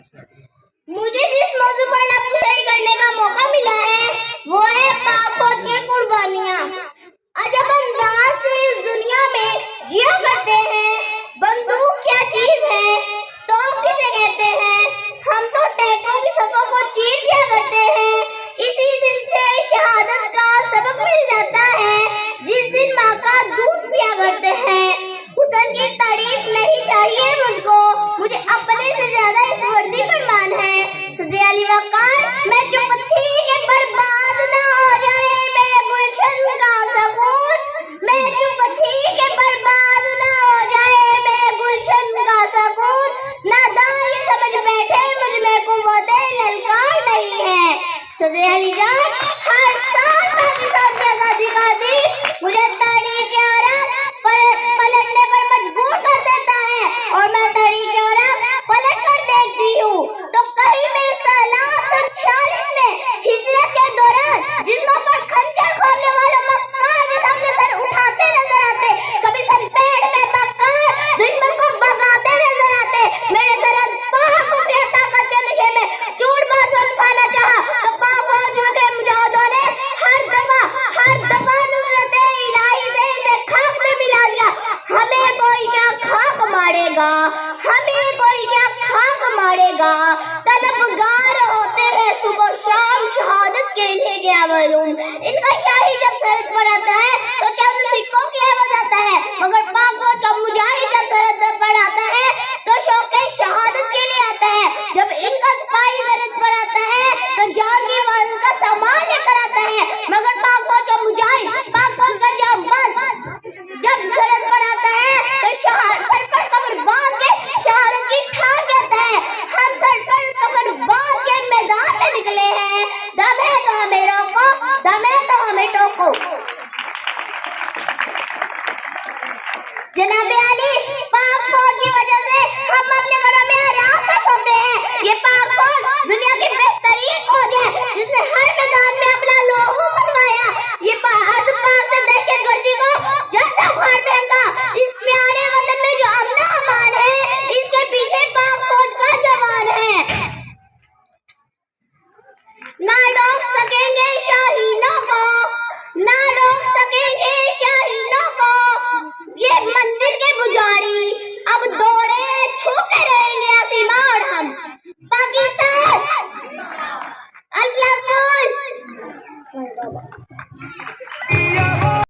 مجھے جس موضوع پر نقشہ کرنے کا موقع ملا ہے وہ ہے پاک فوج کی قربانیاں۔ عجب انداز سے اس دنیا میں جیا کرتے ہیں۔ بندوق کیا چیز ہے، توپ کسے کہتے ہیں، ہم تو ٹینکوں کی صفوں کو چیر دیا کرتے ہیں۔ اسی دن سے شہادت کا سبق مل جاتا ہے جس دن ماں کا دودھ پیا کرتے ہیں۔ حسن کی تعریف نہیں چاہیے مجھ کو، مجھے اپنے سے زیادہ اس وردی پر مان ہے۔ صدر علی وقار، میں چپ تھی کہ برباد نہ ہو جائے میرے گلشن کا سکون، میں چپ تھی کہ برباد نہ ہو جائے میرے گلشن کا سکون۔ ناداں یہ سمجھ بیٹھے مجھ میں قوت للکار نہیں ہے۔ صدر علی جان، ہر سال پاکستان کی آزادی کا دن مجھے تحریک عرب پلٹنے پر مجبور کر دیتا ہے، اور میں تحریک عرب پلٹ کر دیکھتی ہوں تو کہیں میں سال 1946 میں ہجرت کے دوران جسموں پر خنجر کھولنے والوں مکار کے سامنے سر اٹھاتے نظر آتے، کبھی سر پیڑ میں مکار دشمن کو بھگاتے نظر آتے۔ میرے سرحد پاک کفریہ طاقت کے نشے میں چور بازوں کھانا چاہا تو پاک فوج کے مجاہدوں نے ہر دفعہ نصرت الہی سے اسے خاک میں ملا دیا۔ ہمیں کوئی کیا خاک مارے گا، ہمیں کوئی کیا خاک مارے گا، طلبگار ہوتے ہیں صبح و شام شہادت کے انہیں کیا معلوم۔ ان کا شاہی جب سرحد پر آتا ہے تو کیا سکوں کی آواز آتا ہے، مگر پاک فوج کا مجاہد جب سرحد پر آتا ہے تو شوق شہادت کے لیے آتا ہے۔ جب ان کا سپاہی سرحد پر آتا ہے تو جان کی حفاظت کا سامان لے کر آتا ہے، مگر پاک فوج کا مجاہد، پاک فوج کا جانباز جب سرحد پر آتا ہے تو سر پر کمر باندھ کے شہادت کی ٹھان کہتا ہے۔ ہم سر پر کمر باندھ کے میدان میں نکلے ہیں، دم ہے تو ہمیں روکو، دم ہے تو ہمیں ٹوکو۔ جناب علی، پاک فوج کی وجہ سے ہم اپنے گھروں میں آرام سے سوتے ہیں۔ یہ پاک فوج دنیا کی بہترین فوج ہے جس نے ہر میدان میں اپنا لوہو منوایا۔ یہ پاک سے دہشت گردی کو جیسا اخاڑ